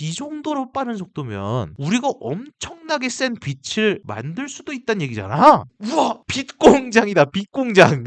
이 정도로 빠른 속도면 우리가 엄청나게 센 빛을 만들 수도 있다는 얘기잖아. 우와, 빛 공장이다. 빛 공장.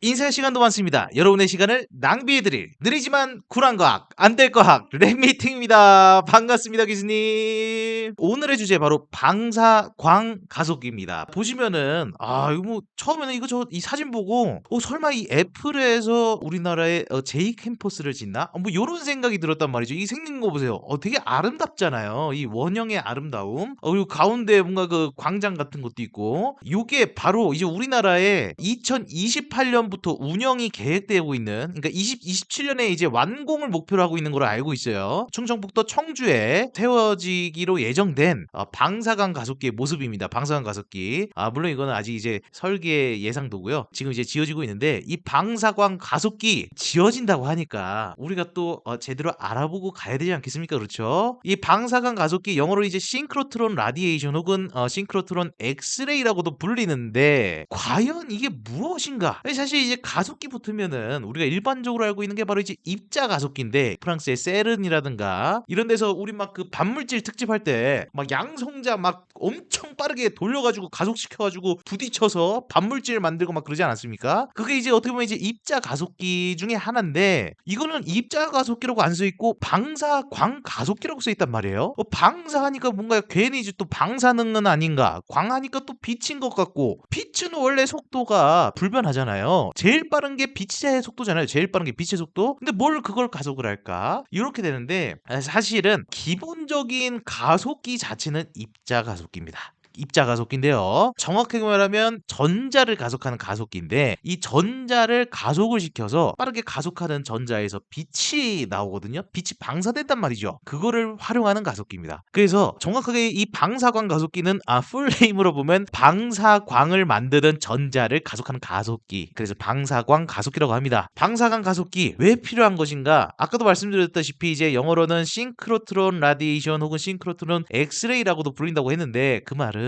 인쇄 시간도 많습니다. 여러분의 시간을 낭비해드릴 느리지만 쿨한 과학, 안 될 과학 랩미팅입니다. 반갑습니다, 교수님. 오늘의 주제 바로 방사광 가속기입니다. 보시면은 이거 뭐 처음에는 이 사진 보고 설마 이 애플에서 우리나라에 제이 캠퍼스를 짓나? 뭐 이런 생각이 들었단 말이죠. 이 생긴 거 보세요. 되게 아름답잖아요. 이 원형의 아름다움. 그리고 가운데 뭔가 그 광장 같은 것도 있고. 요게 바로 이제 우리나라에 2028년부터 운영이 계획되고 있는, 그러니까 2027년에 이제 완공을 목표로 하고 있는 걸로 알고 있어요. 충청북도 청주에 세워지기로 예정된 방사광 가속기의 모습입니다. 방사광 가속기. 물론 이거는 아직 이제 설계 예상도고요. 지금 이제 지어지고 있는데, 이 방사광 가속기 지어진다고 하니까 우리가 또 제대로 알아보고 가야 되지 않겠습니까? 그렇죠? 이 방사광 가속기, 영어로 이제 싱크로트론 라디에이션 혹은 싱크로트론 엑스레이라고도 불리는데, 과연 이게 무엇인가? 사실 이제 가속기 붙으면은 우리가 일반적으로 알고 있는 게 바로 이제 입자 가속기인데, 프랑스의 세른이라든가 이런 데서 우리 막 그 반물질 특집할 때 막 양성자 막 엄청 빠르게 돌려가지고 가속시켜가지고 부딪혀서 반물질 만들고 막 그러지 않았습니까? 그게 이제 어떻게 보면 이제 입자 가속기 중에 하나인데, 이거는 입자 가속기라고 안 써 있고 방사광 가속기라고 써 있단 말이에요. 방사하니까 뭔가 괜히 이제 또 방사능은 아닌가, 광하니까 또 빛인 것 같고, 빛은 원래 속도가 불변하잖아요. 제일 빠른 게 빛의 속도잖아요. 제일 빠른 게 빛의 속도. 근데 뭘 그걸 가속을 할까? 이렇게 되는데, 사실은 기본적인 가속기 자체는 입자 가속기입니다. 입자 가속기인데요. 정확하게 말하면 전자를 가속하는 가속기인데, 이 전자를 가속을 시켜서 빠르게 가속하는 전자에서 빛이 나오거든요. 빛이 방사된단 말이죠. 그거를 활용하는 가속기입니다. 그래서 정확하게 이 방사광 가속기는 풀네임으로 보면 방사광을 만드는 전자를 가속하는 가속기. 그래서 방사광 가속기라고 합니다. 방사광 가속기 왜 필요한 것인가? 아까도 말씀드렸다시피 이제 영어로는 싱크로트론 라디에이션 혹은 싱크로트론 엑스레이라고도 불린다고 했는데, 그 말은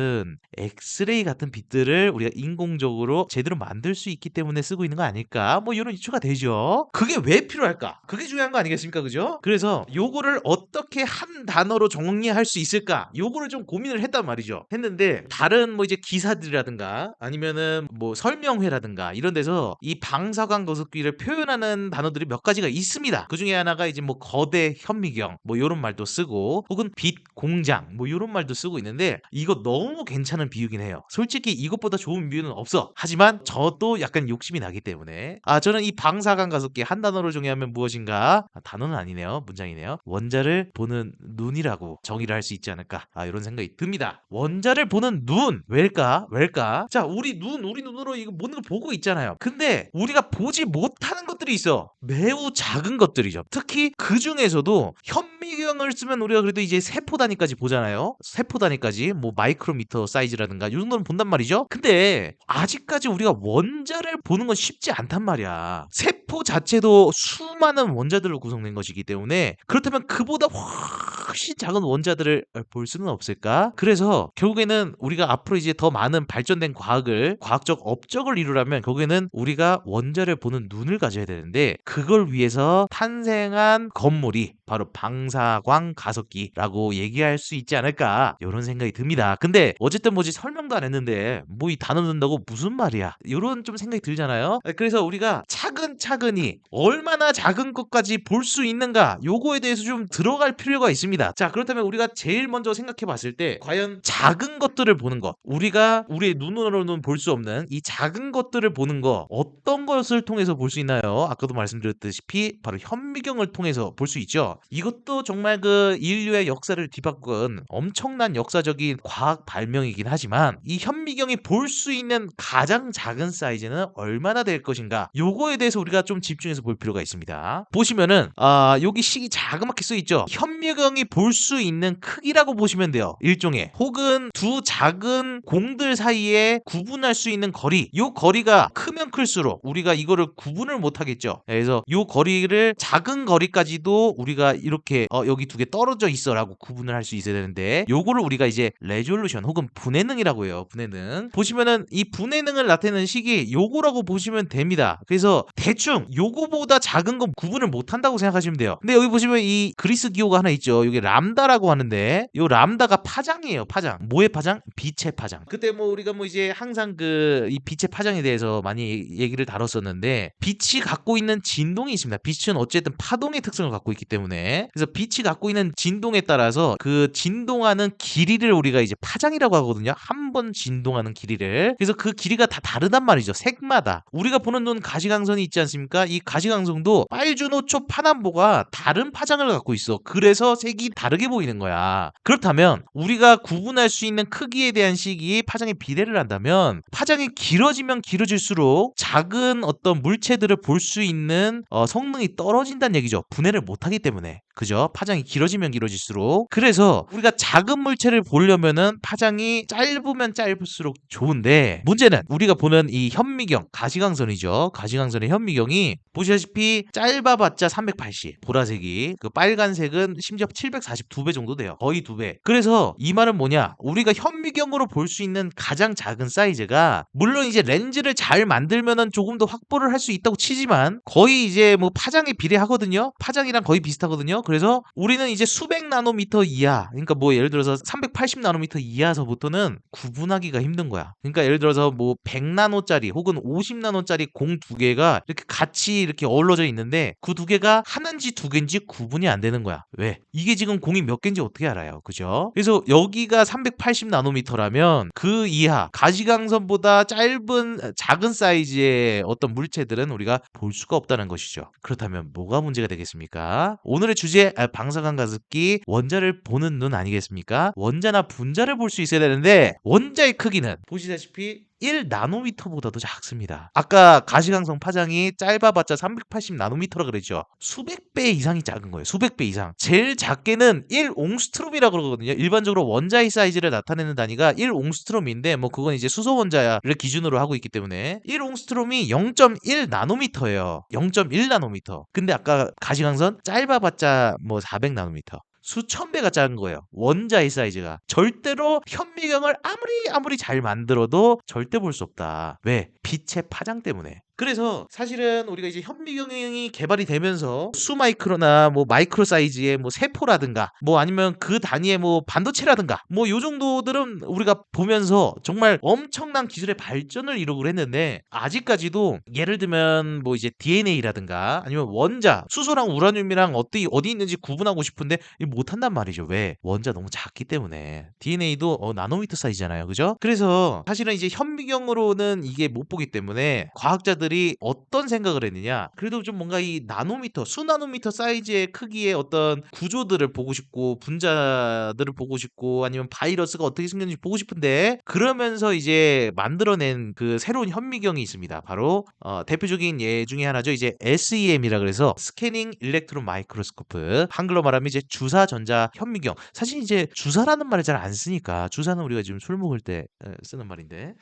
엑스레이 같은 빛들을 우리가 인공적으로 제대로 만들 수 있기 때문에 쓰고 있는 거 아닐까? 뭐 이런 이슈가 되죠. 그게 왜 필요할까? 그게 중요한 거 아니겠습니까? 그죠? 그래서 요거를 어떻게 한 단어로 정리할 수 있을까? 요거를 좀 고민을 했단 말이죠. 했는데, 다른 뭐 이제 기사들이라든가 아니면은 뭐 설명회라든가 이런 데서 이 방사광 가속기를 표현하는 단어들이 몇 가지가 있습니다. 그 중에 하나가 이제 뭐 거대 현미경 뭐 요런 말도 쓰고, 혹은 빛 공장 뭐 요런 말도 쓰고 있는데, 이거 너무 괜찮은 비유긴 해요. 솔직히 이것보다 좋은 비유는 없어. 하지만 저도 약간 욕심이 나기 때문에 저는 이 방사광 가속기 한 단어로 정의하면 무엇인가? 단어는 아니네요. 문장이네요. 원자를 보는 눈이라고 정의를 할 수 있지 않을까? 이런 생각이 듭니다. 원자를 보는 눈. 왜일까? 자, 우리 눈으로 이거 모든 걸 보고 있잖아요. 근데 우리가 보지 못하는 것들이 있어. 매우 작은 것들이죠. 특히 그 중에서도 현미경을 쓰면 우리가 그래도 이제 세포 단위까지 보잖아요. 세포 단위까지 뭐 마이크로미터 사이즈라든가 이 정도는 본단 말이죠. 근데 아직까지 우리가 원자를 보는 건 쉽지 않단 말이야. 세포 자체도 수많은 원자들로 구성된 것이기 때문에, 그렇다면 그보다 훨씬 작은 원자들을 볼 수는 없을까? 그래서 결국에는 우리가 앞으로 이제 더 많은 발전된 과학적 업적을 이루려면 결국에는 우리가 원자를 보는 눈을 가져야 되는데, 그걸 위해서 탄생한 건물이 바로 방사광 가속기라고 얘기할 수 있지 않을까, 이런 생각이 듭니다. 근데 어쨌든 뭐지, 설명도 안 했는데 뭐 이 단어 넣는다고 무슨 말이야, 이런 좀 생각이 들잖아요. 그래서 우리가 차근차근히 얼마나 작은 것까지 볼 수 있는가, 요거에 대해서 좀 들어갈 필요가 있습니다. 자, 그렇다면 우리가 제일 먼저 생각해 봤을 때, 과연 작은 것들을 보는 것, 우리가 우리의 눈으로는 볼 수 없는 이 작은 것들을 보는 거, 어떤 것을 통해서 볼 수 있나요? 아까도 말씀드렸다시피 바로 현미경을 통해서 볼 수 있죠. 이것도 정말 그 인류의 역사를 뒤바꾼 엄청난 역사적인 과학 발명이긴 하지만, 이 현미경이 볼 수 있는 가장 작은 사이즈는 얼마나 될 것인가, 요거에 대해서 우리가 좀 집중해서 볼 필요가 있습니다. 보시면은 여기 식이 자그맣게 써 있죠. 현미경이 볼 수 있는 크기라고 보시면 돼요. 일종의, 혹은 두 작은 공들 사이에 구분할 수 있는 거리, 요 거리가 크면 클수록 우리가 이거를 구분을 못 하겠죠. 그래서 요 거리를, 작은 거리까지도 우리가 우리가 이렇게 여기 두 개 떨어져 있어라고 구분을 할 수 있어야 되는데 요거를 우리가 이제 레졸루션 혹은 분해능이라고 해요. 분해능. 보시면은 이 분해능을 나타내는 식이 요거라고 보시면 됩니다. 그래서 대충 요거보다 작은 건 구분을 못 한다고 생각하시면 돼요. 근데 여기 보시면 이 그리스 기호가 하나 있죠. 이게 람다라고 하는데 요 람다가 파장이에요. 파장. 뭐의 파장? 빛의 파장. 그때 뭐 우리가 뭐 이제 항상 이 빛의 파장에 대해서 많이 얘기를 다뤘었는데 빛이 갖고 있는 진동이 있습니다. 빛은 어쨌든 파동의 특성을 갖고 있기 때문에 그래서 빛이 갖고 있는 진동에 따라서 그 진동하는 길이를 우리가 이제 파장이라고 하거든요. 한 번 진동하는 길이를. 그래서 그 길이가 다 다르단 말이죠. 색마다. 우리가 보는 눈 가시광선이 있지 않습니까? 이 가시광선도 빨주노초 파남보가 다른 파장을 갖고 있어. 그래서 색이 다르게 보이는 거야. 그렇다면 우리가 구분할 수 있는 크기에 대한 식이 파장에 비례를 한다면 파장이 길어지면 길어질수록 작은 어떤 물체들을 볼 수 있는 성능이 떨어진다는 얘기죠. 분해를 못하기 때문에. 그죠? 파장이 길어지면 길어질수록. 그래서 우리가 작은 물체를 보려면은 파장이 짧으면 짧을수록 좋은데 문제는 우리가 보는 이 현미경, 가시광선이죠. 가시광선의 현미경이 보시다시피 짧아봤자 380, 보라색이. 그 빨간색은 심지어 742배 정도 돼요. 거의 2배. 그래서 이 말은 뭐냐? 우리가 현미경으로 볼 수 있는 가장 작은 사이즈가 물론 이제 렌즈를 잘 만들면은 조금 더 확보를 할 수 있다고 치지만 거의 이제 뭐 파장에 비례하거든요. 파장이랑 거의 비슷하거든요. 그래서 우리는 이제 수백 나노미터 이하, 그러니까 뭐 예를 들어서 380 나노미터 이하서부터는 구분하기가 힘든 거야. 그러니까 예를 들어서 뭐 100나노짜리 혹은 50나노짜리 공 두 개가 이렇게 같이 이렇게 어우러져 있는데 그 두 개가 하나인지 두 개인지 구분이 안 되는 거야. 왜? 이게 지금 공이 몇 개인지 어떻게 알아요? 그죠? 그래서 여기가 380 나노미터라면 그 이하 가시광선보다 작은 사이즈의 어떤 물체들은 우리가 볼 수가 없다는 것이죠. 그렇다면 뭐가 문제가 되겠습니까? 오늘의 주제 방사광 가습기 원자를 보는 눈 아니겠습니까? 원자나 분자를 볼 수 있어야 되는데 원자의 크기는 보시다시피 1나노미터보다도 작습니다. 아까 가시광선 파장이 짧아봤자 380 나노미터라 그랬죠. 수백 배 이상이 작은 거예요. 수백 배 이상. 제일 작게는 1옹스트롬이라고 그러거든요. 일반적으로 원자의 사이즈를 나타내는 단위가 1옹스트롬인데 뭐 그건 이제 수소 원자를 기준으로 하고 있기 때문에 1옹스트롬이 0.1 나노미터예요. 0.1 나노미터. 근데 아까 가시광선 짧아봤자 뭐 400 나노미터. 수천 배가 작은 거예요. 원자의 사이즈가. 절대로 현미경을 아무리 잘 만들어도 절대 볼 수 없다. 왜? 빛의 파장 때문에. 그래서 사실은 우리가 이제 현미경이 개발이 되면서 수마이크로나 뭐 마이크로 사이즈의 뭐 세포라든가 뭐 아니면 그 단위의 뭐 반도체라든가 뭐 요 정도들은 우리가 보면서 정말 엄청난 기술의 발전을 이루고 했는데 아직까지도 예를 들면 뭐 이제 DNA라든가 아니면 원자 수소랑 우라늄이랑 어디 있는지 구분하고 싶은데 못 한단 말이죠. 왜? 원자 너무 작기 때문에. DNA도 나노미터 사이즈잖아요. 그죠? 그래서 사실은 이제 현미경으로는 이게 못 보기 때문에 과학자들이 어떤 생각을 했느냐? 그래도 좀 뭔가 이 나노미터, 수나노미터 사이즈의 크기의 어떤 구조들을 보고 싶고 분자들을 보고 싶고 아니면 바이러스가 어떻게 생겼는지 보고 싶은데 그러면서 이제 만들어낸 그 새로운 현미경이 있습니다. 바로 대표적인 예 중에 하나죠. 이제 SEM이라 그래서 스캐닝 일렉트론 마이크로스코프. 한글로 말하면 이제 주사 전자 현미경. 사실 이제 주사라는 말을 잘 안 쓰니까 주사는 우리가 지금 술 먹을 때 쓰는 말인데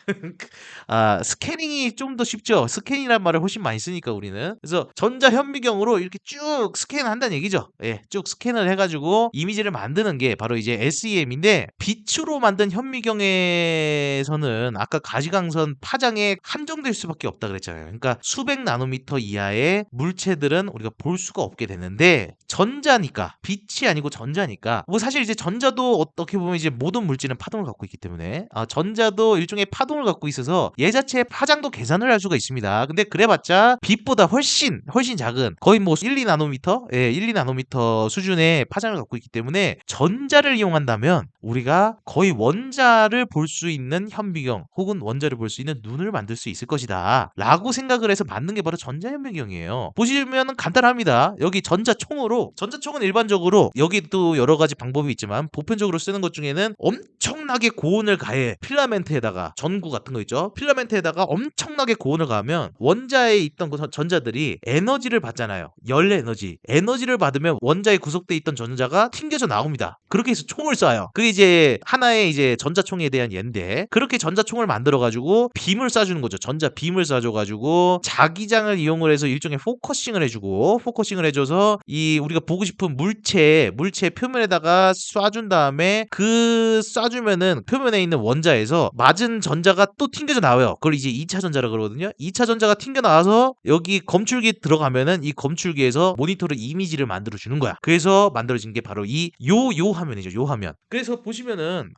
스캐닝이 좀 더 쉽죠. 스캔이라는 말을 훨씬 많이 쓰니까 우리는. 그래서 전자 현미경으로 이렇게 쭉 스캔한다는 얘기죠. 예, 쭉 스캔을 해가지고 이미지를 만드는 게 바로 이제 SEM인데 빛으로 만든 현미경에서는 아까 가시광선 파장에 한정될 수밖에 없다 그랬잖아요. 그러니까 수백 나노미터 이하의 물체들은 우리가 볼 수가 없게 되는데 전자니까 빛이 아니고 전자니까 뭐 사실 이제 전자도 어떻게 보면 이제 모든 물질은 파동을 갖고 있기 때문에 전자도 일종의 파동을 갖고 있어서 얘 자체의 파장도 계산을 할 수가 있습니다. 근데 그래봤자 빛보다 훨씬 작은 거의 뭐 1, 2나노미터, 1, 2나노미터 수준의 파장을 갖고 있기 때문에 전자를 이용한다면 우리가 거의 원자를 볼 수 있는 현미경 혹은 원자를 볼 수 있는 눈을 만들 수 있을 것이다 라고 생각을 해서 만든 게 바로 전자현미경이에요. 보시면 간단합니다. 여기 전자총은 일반적으로 여기도 여러 가지 방법이 있지만 보편적으로 쓰는 것 중에는 엄청나게 고온을 가해 필라멘트에다가 전구 같은 거 있죠. 필라멘트에다가 엄청나게 고온을 가하면 원자에 있던 그 전자들이 에너지를 받잖아요. 열 에너지. 에너지를 받으면 원자에 구속돼 있던 전자가 튕겨져 나옵니다. 그렇게 해서 총을 쏴요. 그게 이제 하나의 이제 전자총에 대한 예인데 그렇게 전자총을 만들어 가지고 빔을 쏴주는 거죠. 전자 빔을 쏴줘 가지고 자기장을 이용을 해서 일종의 포커싱을 해주고 포커싱을 해줘서 이 우리가 보고 싶은 물체 표면에다가 쏴준 다음에 그 쏴주면은 표면에 있는 원자에서 맞은 전자가 또 튕겨져 나와요. 그걸 이제 2차 전자라 그러거든요. 2차 전자가 튕겨 나와서 여기 검출기 들어가면은 이 검출기에서 모니터로 이미지를 만들어 주는 거야. 그래서 만들어진 게 바로 이 요 화면이죠. 요 화면. 그래서 보시면은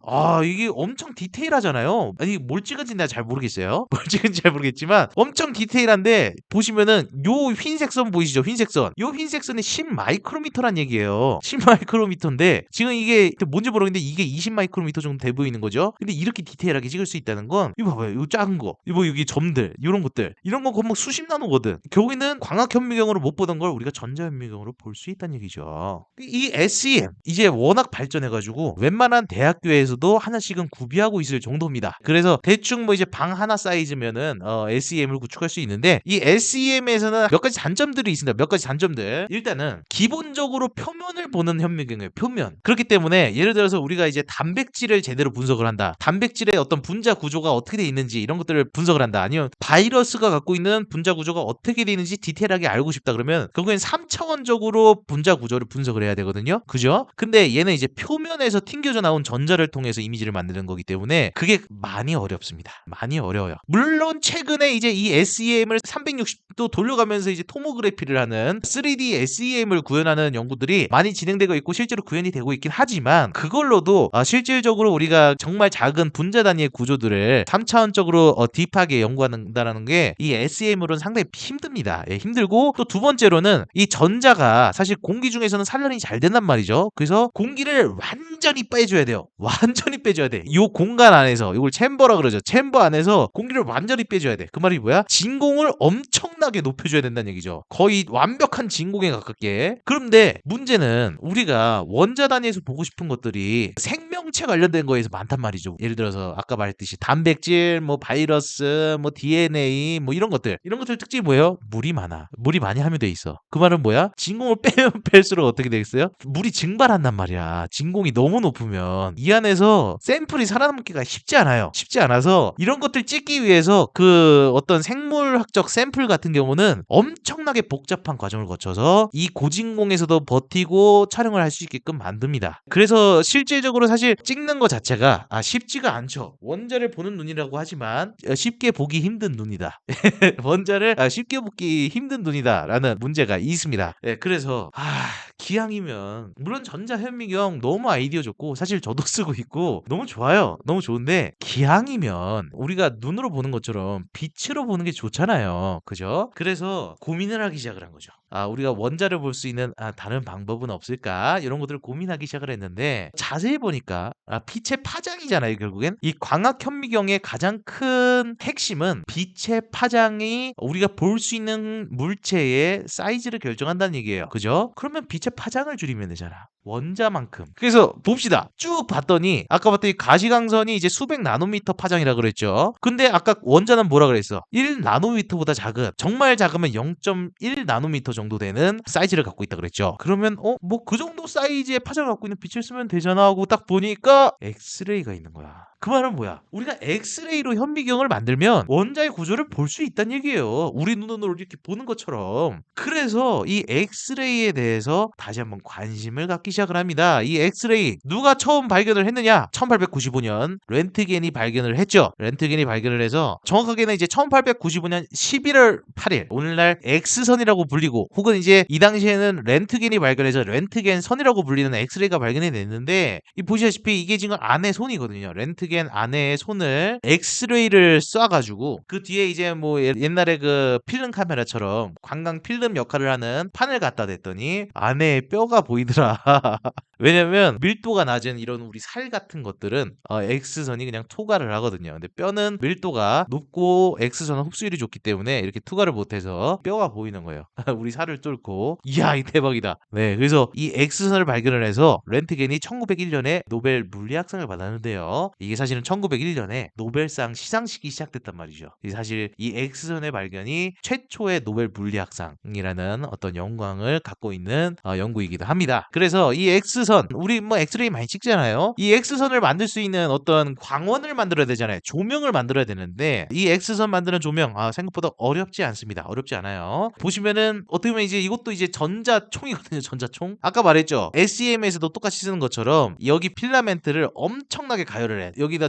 이게 엄청 디테일하잖아요. 아니 뭘 찍은지 내가 잘 모르겠어요. 뭘 찍은지 잘 모르겠지만 엄청 디테일한데 보시면은 요 흰색 선 보이시죠? 흰색 선. 요 흰색 선이 10 마이크로미터란 얘기예요. 10 마이크로미터인데 지금 이게 뭔지 모르겠는데 이게 20 마이크로미터 정도 돼 보이는 거죠. 근데 이렇게 디테일하게 찍을 수 있다는 건 이거 봐봐요. 요 작은 거. 이거 여기 점들. 이런 것들. 이런 거 거의 수십 나노거든. 결국에는 광학 현미경으로 못 보던 걸 우리가 전자 현미경으로 볼 수 있다는 얘기죠. 이 SEM 이제 워낙 발전해 가지고 웬만한 대학교에서도 하나씩은 구비하고 있을 정도입니다. 그래서 대충 뭐 이제 방 하나 사이즈면은 SEM을 구축할 수 있는데 이 SEM에서는 몇 가지 단점들이 있습니다. 몇 가지 단점들. 일단은 기본적으로 표면을 보는 현미경이에요. 표면. 그렇기 때문에 예를 들어서 우리가 이제 단백질을 제대로 분석을 한다. 단백질의 어떤 분자 구조가 어떻게 돼 있는지 이런 것들을 분석을 한다. 아니면 바이러스가 갖고 있는 분자 구조가 어떻게 돼 있는지 디테일하게 알고 싶다 그러면 결국엔 3차원적으로 분자 구조를 분석을 해야 되거든요. 그죠? 근데 얘는 이제 표면에서 튕겨져 나온 전자를 통해서 이미지를 만드는 거기 때문에 그게 많이 어렵습니다. 많이 어려워요. 물론 최근에 이제 이 SEM을 360도 돌려가면서 이제 토모그래피를 하는 3D SEM을 구현하는 연구들이 많이 진행되고 있고 실제로 구현이 되고 있긴 하지만 그걸로도 실질적으로 우리가 정말 작은 분자 단위의 구조들을 3차원적으로 딥하게 연구한다는 게 이 SEM으로는 상당히 힘듭니다. 예, 힘들고 또 두 번째로는 이 전자가 사실 공기 중에서는 산란이 잘 된단 말이죠. 그래서 공기를 완전히 빼줘야 돼요. 완전히 빼줘야 돼. 이 공간 안에서 이걸 챔버라 그러죠. 챔버 안에서 공기를 완전히 빼줘야 돼. 그 말이 뭐야? 진공을 엄청나게 높여줘야 된다는 얘기죠. 거의 완벽한 진공에 가깝게. 그런데 문제는 우리가 원자 단위에서 보고 싶은 것들이 생명체 관련된 거에서 많단 말이죠. 예를 들어서 아까 말했듯이 단백질, 뭐 바이러스, 뭐 DNA, 뭐 이런 것들 특징이 뭐예요? 물이 많아. 물이 많이 함유돼 있어. 그 말은 뭐야? 진공을 빼면 뺄수록 어떻게 되겠어요? 물이 증발한단 말이야. 진공이 너무 높으면 이 안에서 샘플이 살아남기가 쉽지 않아요. 쉽지 않아서 이런 것들 찍기 위해서 그 어떤 생물학적 샘플 같은 경우는 엄청나게 복잡한 과정을 거쳐서 이 고진공에서도 버티고 촬영을 할 수 있게끔 만듭니다. 그래서 실질적으로 사실 찍는 것 자체가 쉽지가 않죠. 원자를 보는 눈이라고 하지만 쉽게 보기 힘든 눈이다. 원자를 쉽게 보기 힘든 눈이다라는 문제가 있습니다. 그래서 기왕이면 물론 전자현미경 너무 아이디어 좋고 사실 저도 쓰고 있고 너무 좋아요. 너무 좋은데 기왕이면 우리가 눈으로 보는 것처럼 빛으로 보는 게 좋잖아요. 그죠? 그래서 고민을 하기 시작을 한 거죠. 우리가 원자를 볼 수 있는 다른 방법은 없을까? 이런 것들을 고민하기 시작을 했는데 자세히 보니까 빛의 파장이잖아요. 결국엔 이 광학 현미경의 가장 큰 핵심은 빛의 파장이 우리가 볼 수 있는 물체의 사이즈를 결정한다는 얘기예요. 그죠? 그러면 빛의 파장을 줄이면 되잖아. 원자만큼. 그래서 봅시다. 쭉 봤더니 아까 봤더니 가시광선이 이제 수백 나노미터 파장이라 그랬죠. 근데 아까 원자는 뭐라 그랬어? 1 나노미터보다 작은, 정말 작으면 0.1 나노미터 정도 되는 사이즈를 갖고 있다 그랬죠. 그러면 뭐 그 정도 사이즈의 파장을 갖고 있는 빛을 쓰면 되잖아 하고 딱 보니까 엑스레이가 있는 거야. 그 말은 뭐야? 우리가 엑스레이로 현미경을 만들면 원자의 구조를 볼 수 있다는 얘기예요. 우리 눈으로 이렇게 보는 것처럼. 그래서 이 엑스레이에 대해서 다시 한번 관심을 갖기 시작을 합니다. 이 엑스레이 누가 처음 발견을 했느냐? 1895년 렌트겐이 발견을 했죠. 렌트겐이 발견을 해서 정확하게는 이제 1895년 11월 8일 오늘날 X선이라고 불리고 혹은 이제 이 당시에는 렌트겐이 발견해서 렌트겐 선이라고 불리는 엑스레이가 발견이 됐는데 이 보시다시피 이게 지금 안에 손이거든요. 렌트겐 안에 손을 엑스레이를 쏴가지고 그 뒤에 이제 뭐 옛날에 그 필름 카메라처럼 관광 필름 역할을 하는 판을 갖다 댔더니 안에 뼈가 보이더라. 왜냐면 밀도가 낮은 이런 우리 살 같은 것들은 X선이 그냥 투과를 하거든요. 근데 뼈는 밀도가 높고 X선은 흡수율이 좋기 때문에 이렇게 투과를 못해서 뼈가 보이는 거예요. 우리 살을 뚫고. 이야, 이 대박이다. 네, 그래서 이 X선을 발견을 해서 렌트겐이 1901년에 노벨 물리학상을 받았는데요. 이게 사실은 1901년에 노벨상 시상식이 시작됐단 말이죠. 사실 이 X선의 발견이 최초의 노벨 물리학상이라는 어떤 영광을 갖고 있는 연구이기도 합니다. 그래서 이 X선, 우리 뭐 엑스레이 많이 찍잖아요. 이 X선을 만들 수 있는 어떤 광원을 만들어야 되잖아요. 조명을 만들어야 되는데 이 X선 만드는 조명 생각보다 어렵지 않습니다. 어렵지 않아요. 보시면은 어떻게 보면 이제 이것도 이제 전자총이거든요. 전자총. 아까 말했죠. SEM에서도 똑같이 쓰는 것처럼 여기 필라멘트를 엄청나게 가열을 해. 여기다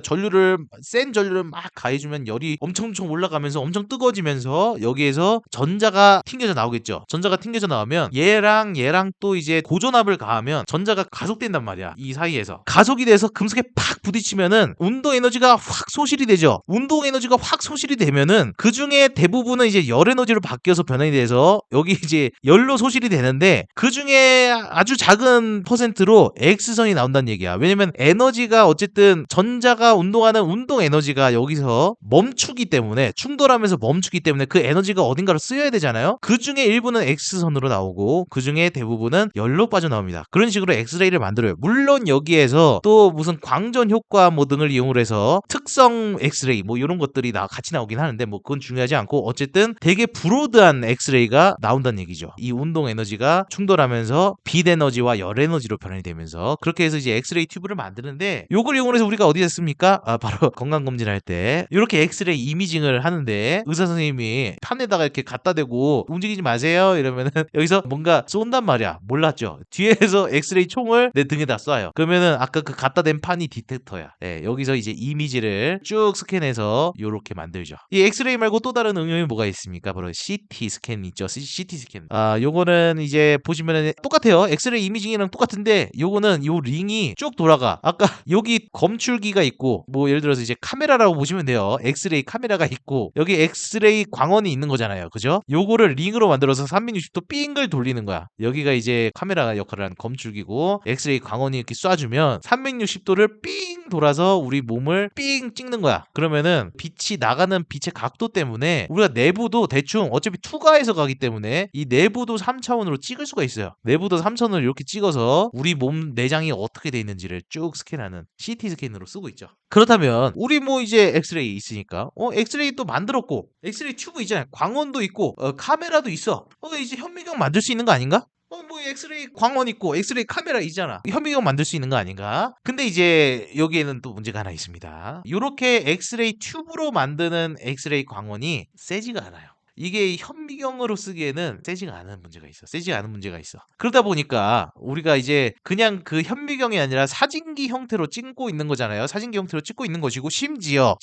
센 전류를 막 가해주면 열이 엄청 올라가면서 엄청 뜨거워지면서 여기에서 전자가 튕겨져 나오겠죠. 전자가 튕겨져 나오면 얘랑 또 이제 고전압을 가하면 전자가 가속된단 말이야. 이 사이에서 가속이 돼서 금속에 팍 부딪히면은 운동 에너지가 확 소실이 되죠. 운동 에너지가 확 소실이 되면은 그 중에 대부분은 이제 열 에너지로 바뀌어서 변환이 돼서 여기 이제 열로 소실이 되는데 그 중에 아주 작은 퍼센트로 X선이 나온다는 얘기야. 왜냐면 에너지가 어쨌든 전자가 운동하는 운동 에너지가 여기서 멈추기 때문에 충돌하면서 멈추기 때문에 그 에너지가 어딘가로 쓰여야 되잖아요. 그 중에 일부는 X선으로 나오고 그 중에 대부분은 열로 빠져나옵니다. 그런 식으로 엑스레이를 만들어요. 물론 여기에서 또 무슨 광전 효과 뭐 등을 이용을 해서 특성 엑스레이 뭐 이런 것들이 같이 나오긴 하는데 뭐 그건 중요하지 않고 어쨌든 되게 브로드한 엑스레이가 나온다는 얘기죠. 이 운동 에너지가 충돌하면서 빛 에너지와 열 에너지로 변환이 되면서 그렇게 해서 이제 엑스레이 튜브를 만드는데 요걸 이용해서 우리가 어디다 씁니까? 바로 건강검진할 때 이렇게 엑스레이 이미징을 하는데 의사 선생님이 판에다가 이렇게 갖다 대고 움직이지 마세요 이러면은 여기서 뭔가 쏜단 말이야. 몰랐죠. 뒤에서 엑스레이 총을 내 등에다 쏴요. 그러면은 아까 그 갖다 댄 판이 디텍터야. 네, 여기서 이제 이미지를 쭉 스캔해서 요렇게 만들죠. 이 엑스레이 말고 또 다른 응용이 뭐가 있습니까? 바로 CT 스캔 있죠. CT 스캔. 요거는 이제 보시면은 똑같아요. 엑스레이 이미징이랑 똑같은데 요거는 요 링이 쭉 돌아가. 아까 여기 검출기가 있고 뭐 예를 들어서 이제 카메라라고 보시면 돼요. 엑스레이 카메라가 있고 여기 엑스레이 광원이 있는 거잖아요. 그죠? 요거를 링으로 만들어서 360도 삥을 돌리는 거야. 여기가 이제 카메라 역할을 하는 검출기고 엑스레이 광원이 이렇게 쏴주면 360도를 삥 돌아서 우리 몸을 삥 찍는 거야. 그러면은 빛이 나가는 빛의 각도 때문에 우리가 내부도 대충 어차피 투과해서 가기 때문에 이 내부도 3차원으로 찍을 수가 있어요. 내부도 3차원으로 이렇게 찍어서 우리 몸 내장이 어떻게 돼 있는지를 쭉 스캔하는 CT 스캔으로 쓰고 있죠. 그렇다면 우리 뭐 이제 엑스레이 있으니까 엑스레이 또 만들었고 엑스레이 튜브 있잖아요. 광원도 있고 카메라도 있어. 이제 현미경 만들 수 있는 거 아닌가? 뭐 엑스레이 광원 있고 엑스레이 카메라 있잖아. 현미경 만들 수 있는 거 아닌가? 근데 이제 여기에는 또 문제가 하나 있습니다. 요렇게 엑스레이 튜브로 만드는 엑스레이 광원이 세지가 않아요. 이게 현미경으로 쓰기에는 세지가 않은 문제가 있어. 세지가 않은 문제가 있어. 그러다 보니까 우리가 이제 그냥 그 현미경이 아니라 사진기 형태로 찍고 있는 거잖아요. 사진기 형태로 찍고 있는 것이고 심지어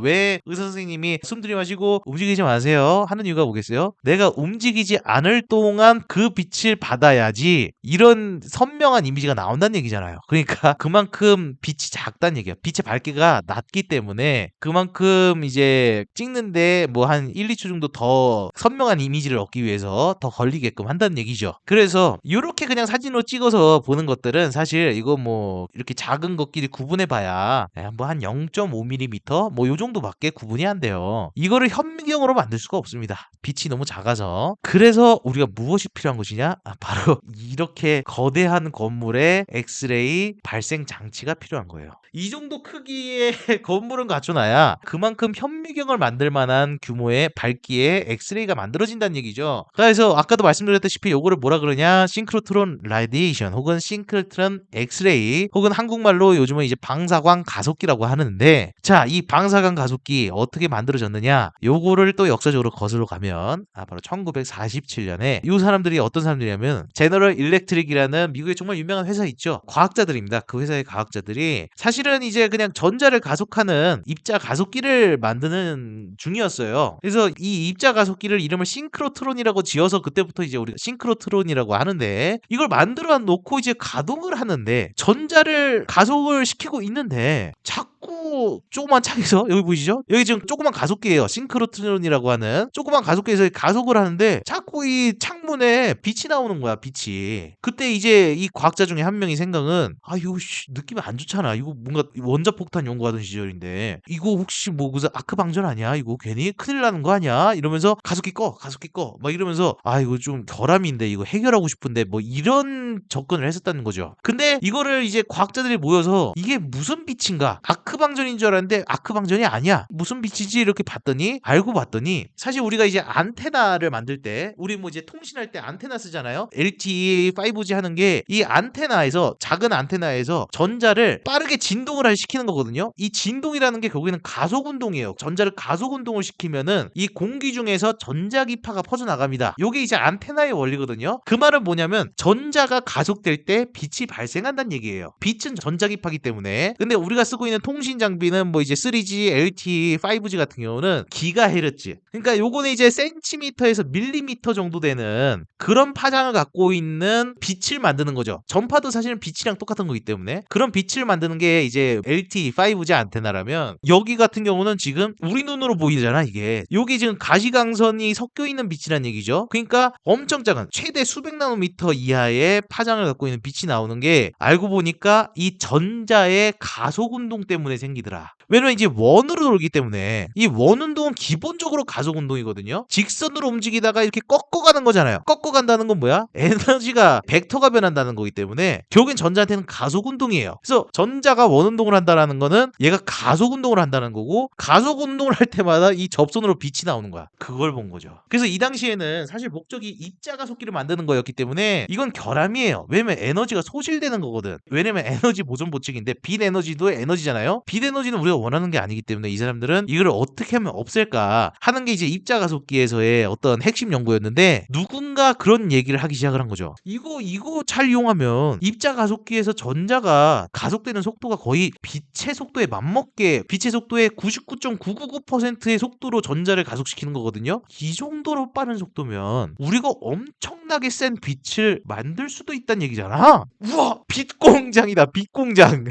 왜 의사 선생님이 숨 들이마시고 움직이지 마세요 하는 이유가 뭐겠어요? 내가 움직이지 않을 동안 그 빛을 받아야지 이런 선명한 이미지가 나온다는 얘기잖아요. 그러니까 그만큼 빛이 작다는 얘기야. 빛의 밝기가 낮기 때문에 그만큼 이제 찍는데 뭐 한 1, 2초 정도 더 선명한 이미지를 얻기 위해서 더 걸리게끔 한다는 얘기죠. 그래서 이렇게 그냥 사진으로 찍어서 보는 것들은 사실 이거 뭐 이렇게 작은 것끼리 구분해 봐야 뭐 한 0.5mm 뭐 요 정도밖에 구분이 안 돼요. 이거를 현미경으로 만들 수가 없습니다. 빛이 너무 작아서. 그래서 우리가 무엇이 필요한 것이냐? 바로 이렇게 거대한 건물에 엑스레이 발생 장치가 필요한 거예요. 이 정도 크기의 건물은 갖춰놔야 그만큼 현미경을 만들 만한 규모의 밝기의 엑스레이가 만들어진다는 얘기죠. 그래서 아까도 말씀드렸다시피 요거를 뭐라 그러냐? 싱크로트론 라디에이션 혹은 싱크로트론 엑스레이 혹은 한국말로 요즘은 이제 방사광 가속기라고 하는데 자, 이 방사광 가속기 어떻게 만들어졌느냐? 요거를 또 역사적으로 거슬러 가면 바로 1947년에 이 사람들이 어떤 사람들이냐면 제너럴 일렉트릭이라는 미국의 정말 유명한 회사 있죠. 과학자들입니다. 그 회사의 과학자들이 사실은 이제 그냥 전자를 가속하는 입자 가속기를 만드는 중이었어요. 그래서 이 입자 가속기를 이름을 싱크로트론이라고 지어서 그때부터 이제 우리가 싱크로트론이라고 하는데 이걸 만들어 놓고 이제 가동을 하는데 전자를 가속을 시키고 있는데 자꾸 자꾸 조그만 창에서 여기 보이시죠? 여기 지금 조그만 가속기예요. 싱크로트론이라고 하는 조그만 가속기에서 가속을 하는데 자꾸 이 창문에 빛이 나오는 거야, 빛이. 그때 이제 이 과학자 중에 한 명이 생각은 이거 느낌이 안 좋잖아. 이거 뭔가 원자폭탄 연구하던 시절인데 이거 혹시 뭐 무슨 아크 방전 아니야? 이거 괜히 큰일 나는 거 아니야? 이러면서 가속기 꺼, 가속기 꺼. 막 이러면서 이거 좀 결함인데 이거 해결하고 싶은데 뭐 이런 접근을 했었다는 거죠. 근데 이거를 이제 과학자들이 모여서 이게 무슨 빛인가? 아크 방전인 줄 알았는데 아크 방전이 아니야. 무슨 빛이지? 이렇게 봤더니 알고 봤더니 사실 우리가 이제 안테나를 만들 때 우리 뭐 이제 통신할 때 안테나 쓰잖아요. LTE, 5G 하는 게 이 안테나에서 작은 안테나에서 전자를 빠르게 진동을 시키는 거거든요. 이 진동이라는 게 결국에는 가속 운동이에요. 전자를 가속 운동을 시키면은 이 공기 중에서 전자기파가 퍼져나갑니다. 요게 이제 안테나의 원리거든요. 그 말은 뭐냐면 전자가 가속될 때 빛이 발생한다는 얘기예요. 빛은 전자기파기 때문에. 근데 우리가 쓰고 있는 통신 장비는 뭐 이제 3G, LTE, 5G 같은 경우는 기가헤르츠. 그러니까 요거는 이제 센티미터에서 밀리미터 정도 되는 그런 파장을 갖고 있는 빛을 만드는 거죠. 전파도 사실은 빛이랑 똑같은 거기 때문에 그런 빛을 만드는 게 이제 LTE, 5G 안테나라면 여기 같은 경우는 지금 우리 눈으로 보이잖아 이게. 여기 지금 가시광선이 섞여 있는 빛이란 얘기죠. 그러니까 엄청 작은 최대 수백 나노미터 이하의 파장을 갖고 있는 빛이 나오는 게 알고 보니까 이 전자의 가속 운동 때문에 생기더라. 왜냐면 이제 원으로 돌기 때문에 이 원 운동은 기본적으로 가속 운동이거든요. 직선으로 움직이다가 이렇게 꺾어가는 거잖아요. 꺾어간다는 건 뭐야? 에너지가 벡터가 변한다는 거기 때문에 결국엔 전자한테는 가속 운동이에요. 그래서 전자가 원 운동을 한다는 거는 얘가 가속 운동을 한다는 거고 가속 운동을 할 때마다 이 접선으로 빛이 나오는 거야. 그걸 본 거죠. 그래서 이 당시에는 사실 목적이 입자 가속기를 만드는 거였기 때문에 이건 결함이에요. 왜냐면 에너지가 소실되는 거거든. 왜냐면 에너지 보존 법칙인데 빛 에너지도 에너지잖아요. 빛 에너지는 우리가 원하는 게 아니기 때문에 이 사람들은 이걸 어떻게 하면 없앨까 하는 게 이제 입자 가속기에서의 어떤 핵심 연구였는데 누군가 그런 얘기를 하기 시작을 한 거죠. 이거 잘 이용하면 입자 가속기에서 전자가 가속되는 속도가 거의 빛의 속도에 맞먹게 빛의 속도의 99.999%의 속도로 전자를 가속시키는 거거든요. 이 정도로 빠른 속도면 우리가 엄청나게 센 빛을 만들 수도 있다는 얘기잖아. 우와, 빛 공장이다. 빛 공장.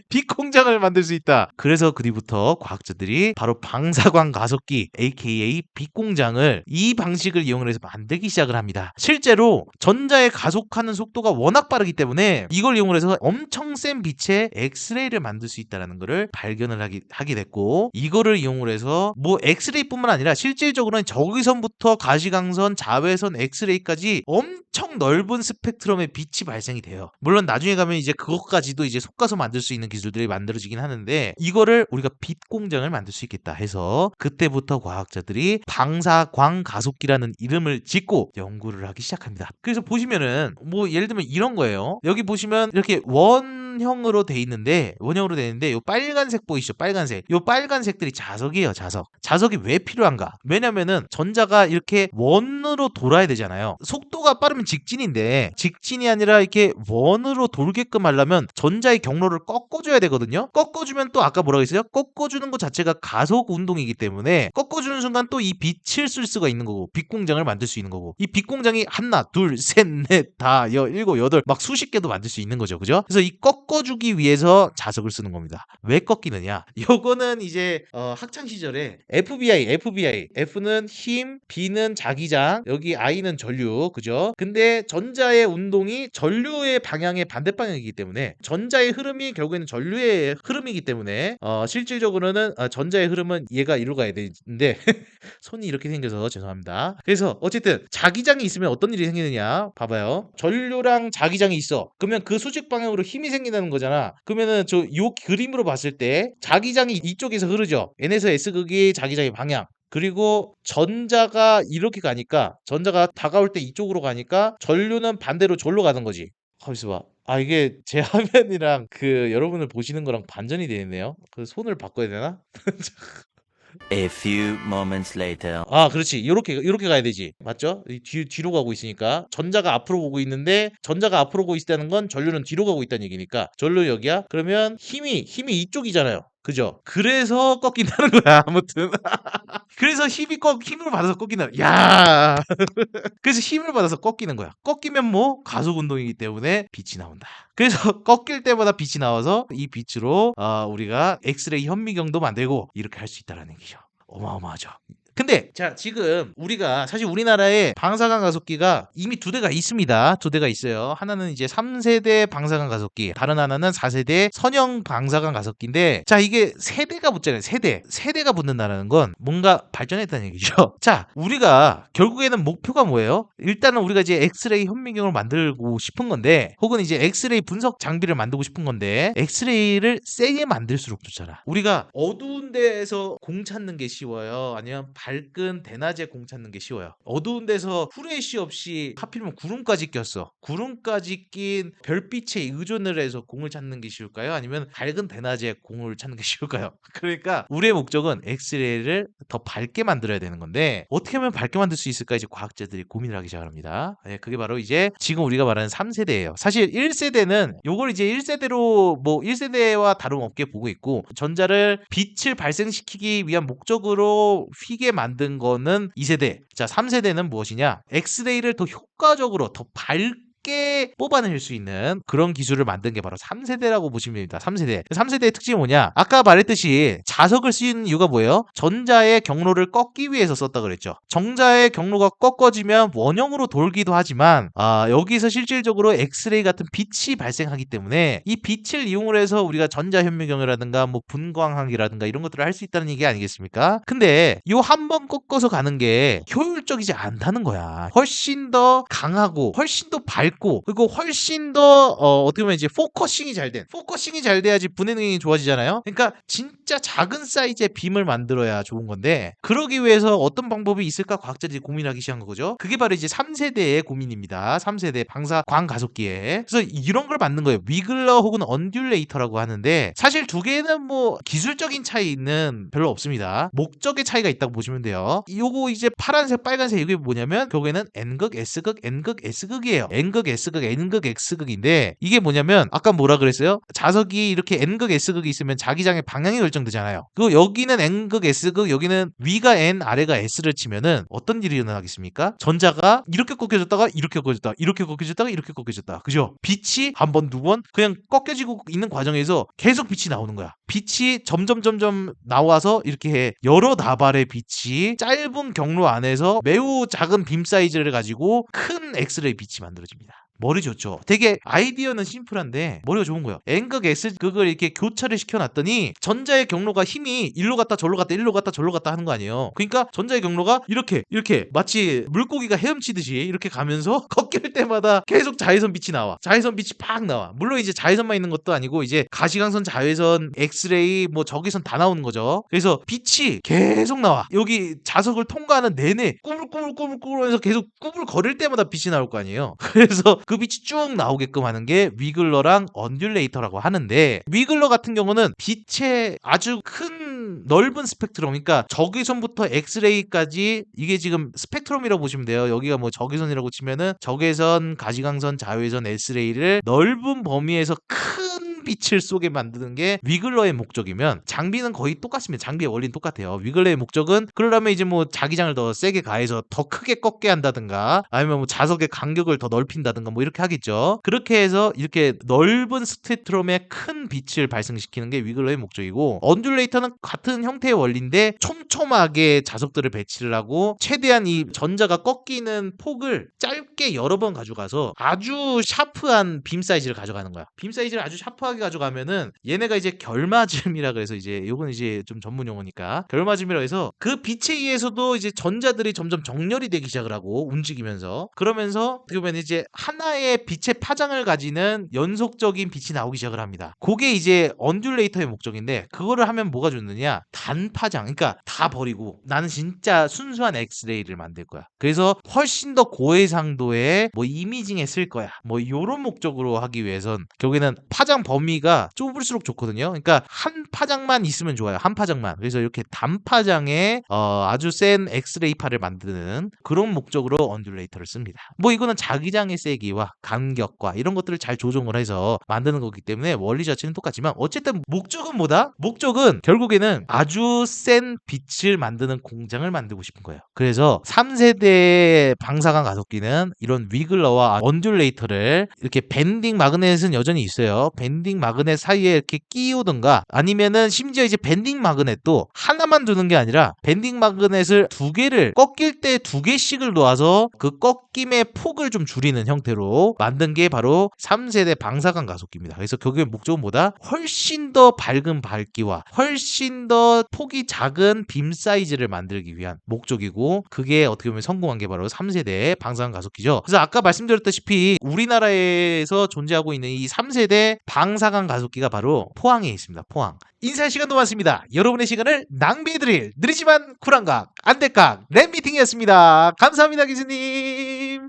빛 공장을 만들 수 있다. 그래서 그 뒤부터 과학자들이 바로 방사광 가속기 aka 빛 공장을 이 방식을 이용을 해서 만들기 시작을 합니다. 실제로 전자의 가속하는 속도가 워낙 빠르기 때문에 이걸 이용을 해서 엄청 센 빛의 엑스레이를 만들 수 있다는 것을 발견을 하게 됐고 이거를 이용을 해서 뭐 엑스레이뿐만 아니라 실질적으로는 적외선부터 가시광선, 자외선, 엑스레이까지 엄청 넓은 스펙트럼의 빛이 발생이 돼요. 물론 나중에 가면 이제 그것까지도 이제 속가서 만들 수 있는 기술들이 만들어지긴 하는데 이거를 우리가 빛 공장을 만들 수 있겠다 해서 그때부터 과학자들이 방사광 가속기라는 이름을 짓고 연구를 하기 시작합니다. 그래서 보시면은 뭐 예를 들면 이런 거예요. 여기 보시면 이렇게 원형으로 돼 있는데 요 빨간색 보이시죠? 빨간색. 요 빨간색들이 자석이에요, 자석. 자석이 왜 필요한가? 왜냐면은 전자가 이렇게 원으로 돌아야 되잖아요. 속도가 빠르면 직진인데 직진이 아니라 이렇게 원으로 돌게끔 하려면 전자의 경로를 꺾어줘야 되거든요. 꺾어주면 또 아까 뭐라고 했어요? 꺾어주는 것 자체가 가속 운동이기 때문에 꺾어주는 순간 또 이 빛을 쓸 수가 있는 거고 빛 공장을 만들 수 있는 거고 이 빛 공장이 하나, 둘, 셋, 넷, 다, 일곱, 여덟 막 수십 개도 만들 수 있는 거죠. 그죠? 그래서 이 꺾어주기 위해서 자석을 쓰는 겁니다. 왜 꺾이느냐? 요거는 이제 학창 시절에 FBI F는 힘, B는 자기장, 여기 I는 전류, 그죠? 근데 전자의 운동이 전류의 방향의 반대 방향이기 때문에 전자의 흐름이 결국에는 전류의 흐름이기 때문에 실질적으로는 전자의 흐름은 얘가 이리로 가야 되는데 손이 이렇게 생겨서 죄송합니다. 그래서 어쨌든 자기장이 있으면 어떤 일이 생기느냐 봐봐요. 전류랑 자기장이 있어. 그러면 그 수직 방향으로 힘이 생긴다는 거잖아. 그러면은 요 그림으로 봤을 때 자기장이 이쪽에서 흐르죠. N에서 S극이 자기장의 방향. 그리고 전자가 이렇게 가니까 전자가 다가올 때 이쪽으로 가니까 전류는 반대로 절로 가는 거지. 가만있어 봐. 이게 제 화면이랑 그 여러분을 보시는 거랑 반전이 되어 있네요. 그 손을 바꿔야 되나? A few moments later. 그렇지. 요렇게 가야 되지. 맞죠? 뒤로 가고 있으니까. 전자가 앞으로 보고 있는데, 전자가 앞으로 보고 있다는 건 전류는 뒤로 가고 있다는 얘기니까. 전류 여기야? 그러면 힘이 이쪽이잖아요. 그죠? 그래서 꺾인다는 거야. 아무튼. 그래서 힘을 받아서 꺾인다. 야. 그래서 힘을 받아서 꺾이는 거야. 꺾이면 뭐 가속 운동이기 때문에 빛이 나온다. 그래서 꺾일 때마다 빛이 나와서 이 빛으로 우리가 엑스레이 현미경도 만들고 이렇게 할 수 있다라는 얘기죠. 어마어마하죠. 근데 자 지금 우리가 사실 우리나라에 방사광 가속기가 이미 2대가 있습니다. 2대가 있어요. 하나는 이제 3세대 방사광 가속기, 다른 하나는 4세대 선형 방사광 가속기인데 자 이게 세대가 붙잖아요. 세대가 붙는다는 건 뭔가 발전했다는 얘기죠. 자 우리가 결국에는 목표가 뭐예요? 일단은 우리가 이제 엑스레이 현미경을 만들고 싶은 건데 혹은 이제 엑스레이 분석 장비를 만들고 싶은 건데 엑스레이를 세게 만들수록 좋잖아. 우리가 어두운 데에서 공 찾는 게 쉬워요? 아니면 밝은 대낮에 공 찾는 게 쉬워요? 어두운 데서 후레쉬 없이 하필이면 구름까지 꼈어. 구름까지 낀 별빛에 의존을 해서 공을 찾는 게 쉬울까요? 아니면 밝은 대낮에 공을 찾는 게 쉬울까요? 그러니까 우리의 목적은 엑스레이를 더 밝게 만들어야 되는 건데 어떻게 하면 밝게 만들 수 있을까 이제 과학자들이 고민을 하기 시작합니다. 네, 그게 바로 이제 지금 우리가 말하는 3세대예요. 사실 1세대는 요걸 이제 1세대로 뭐 1세대와 다름없게 보고 있고 전자를 빛을 발생시키기 위한 목적으로 휘게 만든 거는 2세대. 자, 3세대는 무엇이냐? 엑스레이를 더 효과적으로 더 밝게 뽑아낼 수 있는 그런 기술을 만든 게 바로 3세대라고 보시면 됩니다. 3세대. 3세대의 특징이 뭐냐? 아까 말했듯이 자석을 쓰는 이유가 뭐예요? 전자의 경로를 꺾기 위해서 썼다 그랬죠. 전자의 경로가 꺾어지면 원형으로 돌기도 하지만 여기서 실질적으로 엑스레이 같은 빛이 발생하기 때문에 이 빛을 이용을 해서 우리가 전자현미경이라든가 뭐 분광학이라든가 이런 것들을 할 수 있다는 얘기 아니겠습니까? 근데 요 한 번 꺾어서 가는 게 효율적이지 않다는 거야. 훨씬 더 강하고 훨씬 더 밝고 그리고 훨씬 더 어떻게 보면 이제 포커싱이 잘 돼야지 분해 능력이 좋아지잖아요. 그러니까 진짜 작은 사이즈의 빔을 만들어야 좋은 건데 그러기 위해서 어떤 방법이 있을까 과학자들이 고민하기 시작한 거죠. 그게 바로 이제 3세대의 고민입니다. 3세대 방사광 가속기에. 그래서 이런 걸 만든 거예요. 위글러 혹은 언듈레이터라고 하는데 사실 두 개는 뭐 기술적인 차이는 별로 없습니다. 목적의 차이가 있다고 보시면 돼요. 요거 이제 파란색 빨간색 이게 뭐냐면 결국에는 N극 S극 N극 S극이에요. N극 S극 N극 X극인데 이게 뭐냐면 아까 뭐라 그랬어요? 자석이 이렇게 N극 S극이 있으면 자기장의 방향이 결정되잖아요. 그리고 여기는 N극 S극 여기는 위가 N 아래가 S를 치면은 어떤 일이 일어나겠습니까? 전자가 이렇게 꺾여졌다가 이렇게 꺾여졌다 이렇게 꺾여졌다가 이렇게 꺾여졌다. 그죠? 빛이 한 번 두 번 그냥 꺾여지고 있는 과정에서 계속 빛이 나오는 거야. 빛이 점점 나와서 이렇게 여러 나발의 빛이 짧은 경로 안에서 매우 작은 빔 사이즈를 가지고 큰 엑스레이 빛이 만들어집니다. 머리 좋죠. 되게 아이디어는 심플한데 머리가 좋은 거예요. N극 S극을 이렇게 교차를 시켜놨더니 전자의 경로가 힘이 일로 갔다 절로 갔다 일로 갔다 절로 갔다 하는 거 아니에요. 그러니까 전자의 경로가 이렇게 마치 물고기가 헤엄치듯이 이렇게 가면서 꺾일 때마다 계속 자외선 빛이 나와. 자외선 빛이 팍 나와. 물론 이제 자외선만 있는 것도 아니고 이제 가시광선, 자외선, 엑스레이 뭐 적외선 다 나오는 거죠. 그래서 빛이 계속 나와. 여기 자석을 통과하는 내내 꾸물꾸물꾸물꾸물하면서 계속 꾸물거릴 때마다 빛이 나올 거 아니에요. 그래서 그 빛이 쭉 나오게끔 하는 게 위글러랑 언듈레이터라고 하는데 위글러 같은 경우는 빛의 아주 큰 넓은 스펙트럼 그러니까 적외선부터 엑스레이까지 이게 지금 스펙트럼이라고 보시면 돼요. 여기가 뭐 적외선이라고 치면은 적외선, 가시광선, 자외선, S레이를 넓은 범위에서 큰 빛을 쏘게 만드는 게 위글러의 목적이면 장비는 거의 똑같습니다. 장비의 원리는 똑같아요. 위글러의 목적은 그러려면 이제 뭐 자기장을 더 세게 가해서 더 크게 꺾게 한다든가 아니면 뭐 자석의 간격을 더 넓힌다든가 뭐 이렇게 하겠죠. 그렇게 해서 이렇게 넓은 스펙트럼의 큰 빛을 발생시키는 게 위글러의 목적이고 언듈레이터는 같은 형태의 원리인데 촘촘하게 자석들을 배치를 하고 최대한 이 전자가 꺾이는 폭을 짧게 여러 번 가져가서 아주 샤프한 빔 사이즈를 가져가는 거야. 빔 사이즈를 아주 샤프하게 가져가면은 얘네가 이제 결마즘이라 그래서 이제 요건 이제 좀 전문 용어니까 결마즘이라 해서 그 빛에 의해서도 이제 전자들이 점점 정렬이 되기 시작을 하고 움직이면서 그러면서 어떻게 보면 이제 하나의 빛의 파장을 가지는 연속적인 빛이 나오기 시작을 합니다. 그게 이제 언듈레이터의 목적인데 그거를 하면 뭐가 좋느냐 단파장 그러니까 다 버리고 나는 진짜 순수한 엑스레이를 만들 거야. 그래서 훨씬 더 고해상도의 뭐 이미징에 쓸 거야. 뭐 요런 목적으로 하기 위해선 결국에는 파장 범위 범위가 좁을수록 좋거든요. 그러니까 한 파장만 있으면 좋아요. 한 파장만. 그래서 이렇게 단파장에 아주 센 엑스레이파를 만드는 그런 목적으로 언듈레이터를 씁니다. 뭐 이거는 자기장의 세기와 간격과 이런 것들을 잘 조정을 해서 만드는 거기 때문에 원리 자체는 똑같지만 어쨌든 목적은 뭐다? 목적은 결국에는 아주 센 빛을 만드는 공장을 만들고 싶은 거예요. 그래서 3세대 방사광 가속기는 이런 위글러와 언듈레이터를 이렇게 밴딩 마그넷은 여전히 있어요. 밴딩 마그넷 사이에 이렇게 끼우든가 아니면은 심지어 이제 밴딩 마그넷도 하나만 두는 게 아니라 밴딩 마그넷을 두 개를 꺾일 때 두 개씩을 놓아서 그 꺾임의 폭을 좀 줄이는 형태로 만든 게 바로 3세대 방사광 가속기입니다. 그래서 그게 목적은 뭐다? 훨씬 더 밝은 밝기와 훨씬 더 폭이 작은 빔 사이즈를 만들기 위한 목적이고 그게 어떻게 보면 성공한 게 바로 3세대 방사광 가속기죠. 그래서 아까 말씀드렸다시피 우리나라에서 존재하고 있는 이 3세대 방사광 가속기가 바로 포항에 있습니다. 포항. 인사할 시간도 많습니다. 여러분의 시간을 낭비해드릴 느리지만 쿨한 과학 안될각 랩미팅이었습니다. 감사합니다, 교수님.